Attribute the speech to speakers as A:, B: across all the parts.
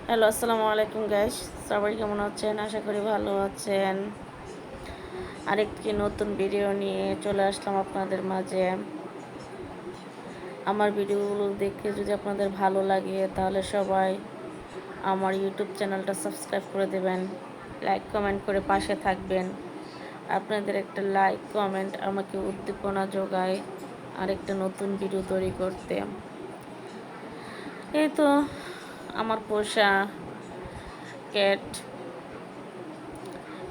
A: Hello, আসসালামু আলাইকুম guys. সবাই কেমন আছেন? আশা করি ভালো আছেন। আরেকটি নতুন ভিডিও নিয়ে চলে আসলাম আপনাদের মাঝে। আমার ভিডিওগুলো দেখে যদি আপনাদের ভালো লাগে তাহলে সবাই আমার ইউটিউব চ্যানেলটা সাবস্ক্রাইব করে দেবেন, লাইক কমেন্ট করে পাশে থাকবেন। আপনাদের একটা লাইক কমেন্ট আমাকে উদ্দীপনা যোগায় আরেকটা নতুন ভিডিও তৈরি করতে। এই তো আমার পোষা ক্যাট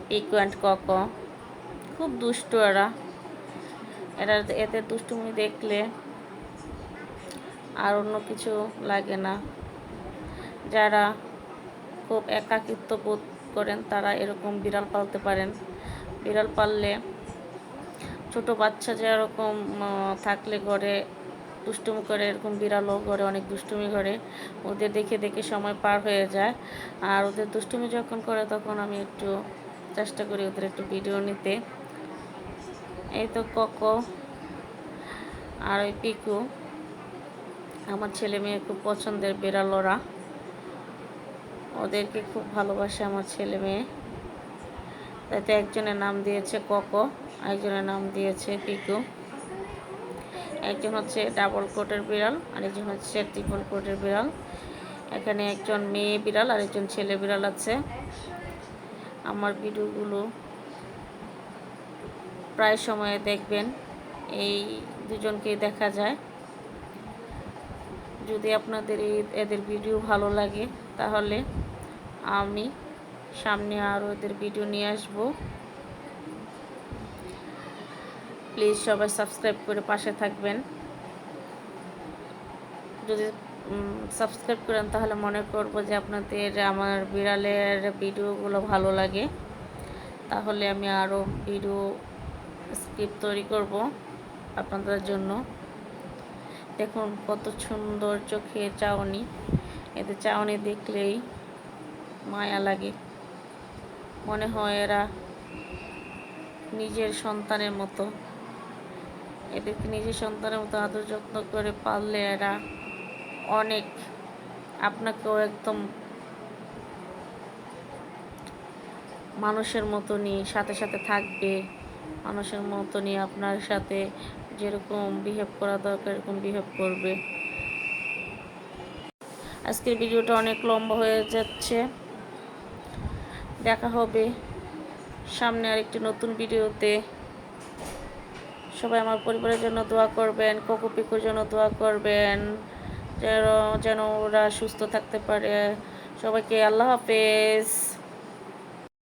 A: পিকু অ্যান্ড কক খুব দুষ্টু এতে দুষ্টুমি দেখলে আর অন্য কিছু লাগে না। যারা খুব একাকিত্ব বোধ করেন তারা এরকম বিড়াল পালতে পারেন। বিড়াল পাললে ছোট বাচ্চা যেরকম থাকলে ঘরে দুষ্টুমি করে, এরকম বিড়ালও ঘরে অনেক দুষ্টুমি করে। ওদের দেখে দেখে সময় পার হয়ে যায়। আর ওদের দুষ্টুমি যখন করে তখন আমি একটু চেষ্টা করি ওদের একটু ভিডিও নিতে। এই তো কক আর ওই পিকু আমার ছেলে মেয়ে খুব পছন্দের বিড়াল। ওদেরকে খুব ভালোবাসে আমার ছেলে মেয়ে। তাতে একজনের নাম দিয়েছে কক, একজনের নাম দিয়েছে পিকু। একজন হচ্ছে ডাবল কোটের বিড়াল আর একজন হচ্ছে ট্রিপল কোটের বিড়াল। এখানে একজন মেয়ে বিড়াল আর একজন ছেলে বিড়াল আছে। আমার ভিডিওগুলো প্রায় সময়ে দেখবেন, এই দুজনকেই দেখা যায়। যদি আপনাদের এদের ভিডিও ভালো লাগে তাহলে আমি সামনে আরও এদের ভিডিও নিয়ে আসব। প্লিজ সবাই সাবস্ক্রাইব করে পাশে থাকবেন। যদি সাবস্ক্রাইব করেন তাহলে মনে করব যে আপনাদের আমার বিড়ালের ভিডিওগুলো ভালো লাগে, তাহলে আমি আরও ভিডিও স্ক্রিপ্ট তৈরি করব আপনাদের জন্য। দেখুন কত সুন্দর চোখে চাউনি, এতে চাউনি দেখলেই মায়া লাগে, মনে হয় এরা নিজের সন্তানের মতো। এদেরকে নিজের সন্তানের মতো আদর যত্ন করে পাললে এরা অনেক আপনাকেও একদম মানুষের মতনই সাথে সাথে থাকবে, মানুষের মতনই আপনার সাথে যেরকম বিহেভ করা দরকার এরকম বিহেভ করবে। আজকের ভিডিওটা অনেক লম্বা হয়ে যাচ্ছে। দেখা হবে সামনে আরেকটি নতুন ভিডিওতে। সবাই আমার পরিবারের জন্য দোয়া করবেন, কোকো পিকুর জন্য দোয়া করবেন, যেন ওরা সুস্থ থাকতে পারে। সবাইকে আল্লাহ হাফেজ।